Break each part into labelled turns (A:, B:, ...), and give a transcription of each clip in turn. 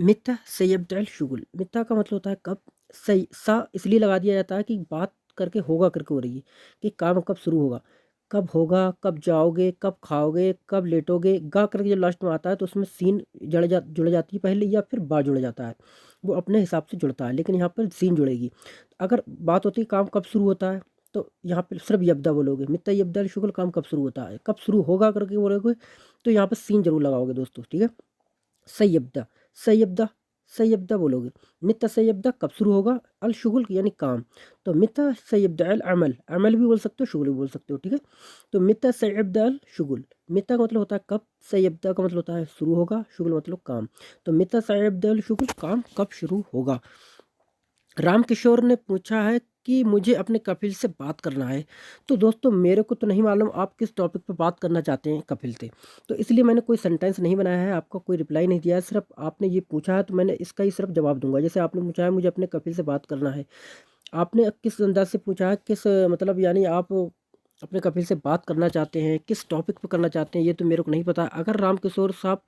A: मित्ता सयब्दअल शुगुल, मित्ता का मतलब होता है कब। सही सा इसलिए लगा दिया जाता है कि बात करके होगा करके हो रही है, कि काम कब शुरू होगा, कब होगा, कब जाओगे, कब खाओगे, कब लेटोगे। गा करके जो लास्ट में आता है तो उसमें सीन जुड़ जाती है पहले, या फिर बा जुड़ जाता है, वो अपने हिसाब से जुड़ता है, लेकिन यहाँ पर सीन जुड़ेगी। अगर बात होती है काम कब शुरू होता है, तो यहाँ पर सिर्फ यब्दा बोलोगे, मित्ता यब्दअल शुगुल, काम कब शुरू होता है, कब शुरू होगा करके बोलोगे, तो यहाँ पर सीन जरूर लगाओगे दोस्तों, ठीक है। सयब्दा, सयब्दा, सयब्दा बोलोगे। मित्ता सयब्दा कब शुरू होगा, अल शुगुल यानी काम। तो मित्ता सयब्दा अल अमल, अमल भी बोल सकते हो, शुगुल भी बोल सकते हो, ठीक है। तो मित्ता सयब्दा अल शुगुल, मित्ता का मतलब होता है कब, सयब्दा का मतलब होता है शुरू होगा, शुगुल मतलब काम। तो मित्ता सयब्दा अल शुगुल, काम कब शुरू होगा। रामकिशोर ने पूछा है कि मुझे अपने कपिल से बात करना है। तो दोस्तों मेरे को तो नहीं मालूम आप किस टॉपिक पर बात करना चाहते हैं कपिल से, तो इसलिए मैंने कोई सेंटेंस नहीं बनाया है, आपका कोई रिप्लाई नहीं दिया है। सिर्फ आपने ये पूछा है तो मैंने इसका ही सिर्फ जवाब दूंगा। जैसे आपने पूछा है मुझे अपने कपिल से बात करना है, आपने किस अंदाज से पूछा है, किस मतलब यानी आप अपने कपिल से बात करना चाहते हैं, किस टॉपिक पर करना चाहते हैं, ये तो मेरे को नहीं पता। अगर रामकिशोर साहब,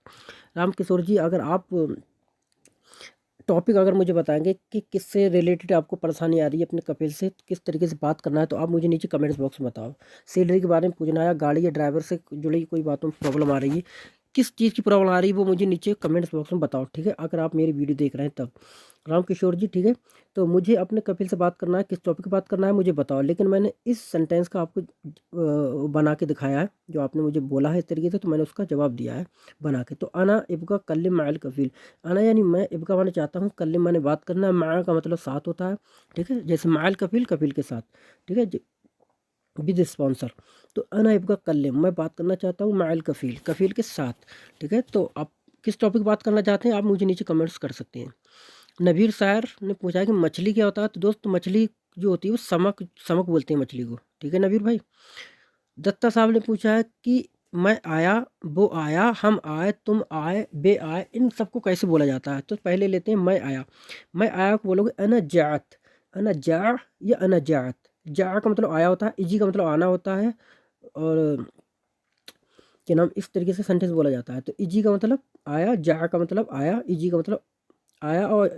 A: रामकिशोर जी, अगर आप टॉपिक अगर मुझे बताएंगे कि किससे रिलेटेड आपको परेशानी आ रही है, अपने कपिल से किस तरीके से बात करना है, तो आप मुझे नीचे कमेंट्स बॉक्स में बताओ। सैलरी के बारे में पूछना है, गाड़ी या ड्राइवर से जुड़ी कोई बातों में प्रॉब्लम आ रही है, किस चीज़ की प्रॉब्लम आ रही है वो मुझे नीचे कमेंट्स बॉक्स में बताओ, ठीक है, अगर आप मेरी वीडियो देख रहे हैं तब। रामकिशोर जी, ठीक है। तो मुझे अपने कपिल से बात करना है, किस टॉपिक पे बात करना है मुझे बताओ, लेकिन मैंने इस सेंटेंस का आपको बना के दिखाया है, जो आपने मुझे बोला है इस तरीके से, तो मैंने उसका जवाब दिया है बना के। तो अना इब्का कल्लिम माल कफील, अना यानी मैं, इब्का माने चाहता हूँ, कल्लिम माने बात करना, मा का मतलब साथ होता है, ठीक है, जैसे माल कफील, कफील के साथ, ठीक है, विद स्पॉन्सर। तो अना इब्का कल्लिम, मैं बात करना चाहता हूँ, माल कफील, कफील के साथ, ठीक है। तो आप किस टॉपिक बात करना चाहते हैं आप मुझे नीचे कमेंट्स कर सकते हैं। नबीर शायर ने पूछा है कि मछली क्या होता है, तो दोस्त मछली जो होती है वो समक, समक बोलते हैं मछली को, ठीक है नबीर भाई। दत्ता साहब ने पूछा है कि मैं आया, वो आया, हम आए, तुम आए, बे आए, इन सबको कैसे बोला जाता है। तो पहले लेते हैं मैं आया। मैं आया को बोलोगे अना जात, अना जा या अना जात। जा का मतलब आया होता है, इजी का मतलब आना होता है, और क्या नाम, इस तरीके से सेंटेंस बोला जाता है। तो इजी का मतलब आया, जा का मतलब आया, इजी का मतलब आया, और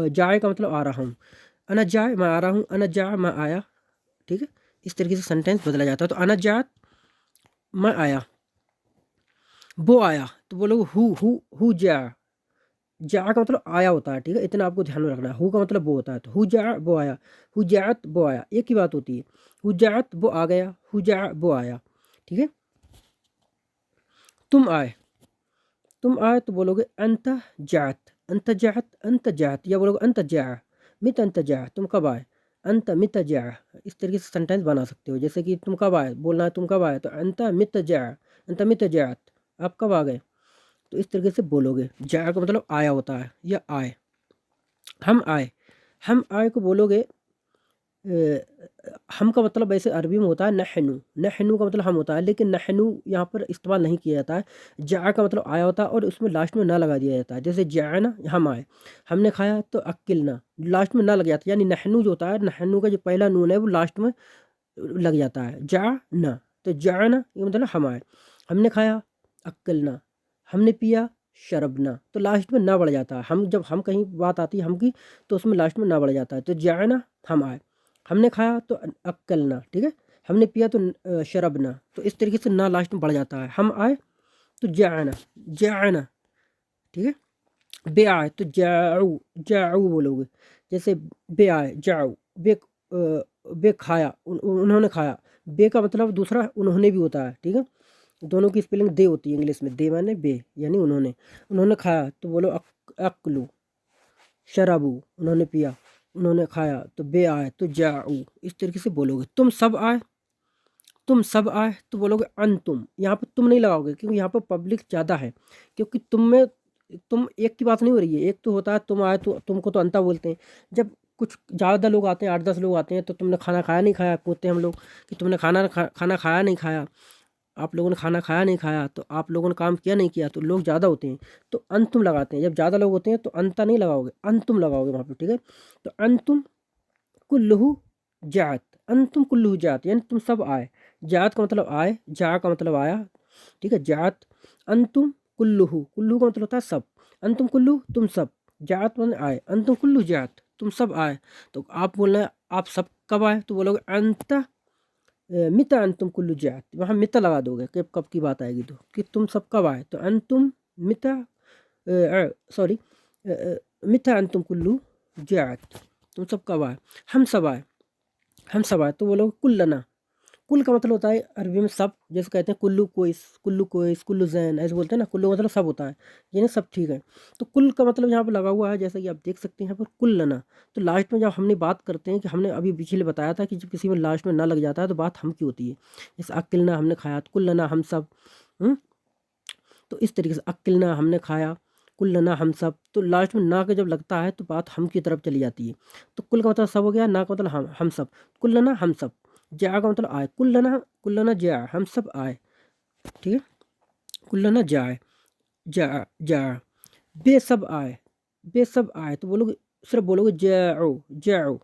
A: जाए का मतलब आ रहा हूँ। अना जाए मैं आ रहा हूँ, अना जा मैं आया, ठीक है। इस तरीके से सेंटेंस बदला जाता है। तो अना जात मैं आया, वो आया, तो बोलो हु जा, जा का मतलब आया होता है, ठीक है, इतना आपको ध्यान में रखना है। हु का मतलब वो होता है, तो हु जा वो आया, हु जात वो आया, एक ही बात होती है। हु जात वो आ गया, हु जा वो आया, ठीक है। तुम आए, तुम आए तो बोलोगे अंत जात, अंत जात, अंत जात, या बोलोगे अंत जा, मित अंत जा, तुम कब आए, अंत मित जा। इस तरीके से सेंटेंस बना सकते हो, जैसे कि तुम कब आए, बोलना है तुम कब आए, तो अंत मित जा, अंत मित जात, आप कब आ गए, तो इस तरीके से बोलोगे। जा का मतलब आया होता है या आए। हम आए, हम आए को बोलोगे हम का मतलब वैसे अरबी में होता है नहनु, नहनु का मतलब हम होता है, लेकिन नहनु यहाँ पर इस्तेमाल नहीं किया जाता है। जा का मतलब आया होता है और उसमें लास्ट में ना लगा दिया जाता है, जैसे जाना हम आए, हमने खाया तो अक्किलना, लास्ट में ना लग जाता है, यानी नहनु जो होता है, नहनु का जो पहला नून है वो लास्ट में लग जाता है, जा ना। तो जाना ये मतलब हम आए, हमने खाया अक्किलना, हमने पिया शरबना, तो लास्ट में ना बढ़ जाता है। हम जब हम कहीं बात आती है हम की, तो उसमें लास्ट में ना बढ़ जाता है। तो जाना हम आए, हमने खाया तो अक्कलना, ठीक है, हमने पिया तो शरबना, तो इस तरीके से ना लास्ट में बढ़ जाता है। हम आए तो जाना, जाना, ठीक है। बे आए तो जाऊ, जाऊ बोलोगे, जैसे बे आए जाऊ, बे बे खाया, उन्होंने खाया, बे का मतलब दूसरा उन्होंने भी होता है, ठीक है, दोनों की स्पेलिंग दे होती है इंग्लिश में, दे माने बे यानी उन्होंने, उन्होंने खाया तो बोलो अक्लू, शराबू उन्होंने पिया, उन्होंने खाया तो बे आए तो जाऊ, इस तरीके से बोलोगे। तुम सब आए, तुम सब आए तो बोलोगे तुम, यहाँ पर तुम नहीं लगाओगे क्योंकि यहाँ पर पब्लिक ज़्यादा है, क्योंकि तुम में तुम एक की बात नहीं हो रही है। एक तो होता है तुम आए, तो तुमको तो अंता बोलते हैं। जब कुछ ज़्यादा लोग आते हैं, 8-10 लोग आते हैं, तो तुमने खाना खाया नहीं खाया पूछते हैं हम लोग, कि तुमने खाना खाया नहीं खाया, आप लोगों ने खाना खाया नहीं खाया, तो आप लोगों ने काम किया नहीं किया, तो लोग ज़्यादा होते हैं तो अंतुम लगाते हैं। जब ज़्यादा लोग होते हैं तो अंता नहीं लगाओगे, अंतुम लगाओगे वहाँ पे, ठीक है। तो अंतुम कुल्लुहु जात, अंतुम कुल्लुहु जात यानी तुम सब आए, जात का मतलब आए, जा का मतलब आया, ठीक है, जात। अंतुम कुल्लुहु, कुल्लुहु का मतलब होता है सब, अंतुम कुल्लू तुम सब, जात मन आए, अंतुम कुल्लू जात तुम सब आए। तो आप बोलना है आप सब कब आए, तो बोलोगे अंत मिता अंतुम कुल्लू जात, वहाँ मिता लगा दोगे कि कब की बात आएगी, तो कि तुम सब कब आए, तो अंतुम मिता सॉरी मिता अंतुम कुल्लू जात, तुम सब कब आए, हम सब आए, हम सब आए। तो बोलोगे कुल्लना, कुल का मतलब होता है अरबी में सब, जैसे कहते हैं कुल्लू कोइस, कुल्लू कोइस, कुल्लू जैन, ऐसे बोलते हैं ना, कुल्लू का मतलब सब होता है, ये ना सब ठीक है। तो कुल का मतलब यहाँ पर लगा हुआ है, जैसा कि आप देख सकते हैं यहाँ पर कुल्लना। तो लास्ट में जब हमने बात करते हैं कि हमने अभी पिछले बताया था कि जब किसी में लास्ट में ना लग जाता है तो बात हम की होती है। जैसे अकिलना हमने खाया, तो कुल्लना हम सब। तो इस तरीके से अकिलना हमने खाया, कुल्लना हम सब, तो लास्ट में ना के जब लगता है तो बात हम की तरफ चली जाती है। तो कुल का मतलब सब हो गया, ना का मतलब हम सब, कुल्लना हम सब, जा का मतलब आए, कुल्लना कुल्लना जा हम सब आए, ठीक है, कुल्लना जाए, जा जा, बेसब आए, बेसब आए, तो बोलोगे सिर्फ बोलोगे जाओ जाओ,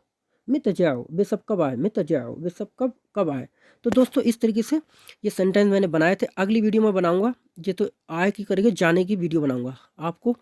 A: मित जाओ, बेसब कब आए, मित जाओ, बेसब कब कब आए। तो दोस्तों इस तरीके से ये सेंटेंस मैंने बनाए थे। अगली वीडियो में बनाऊंगा ये तो आए की करके जाने की वीडियो बनाऊंगा आपको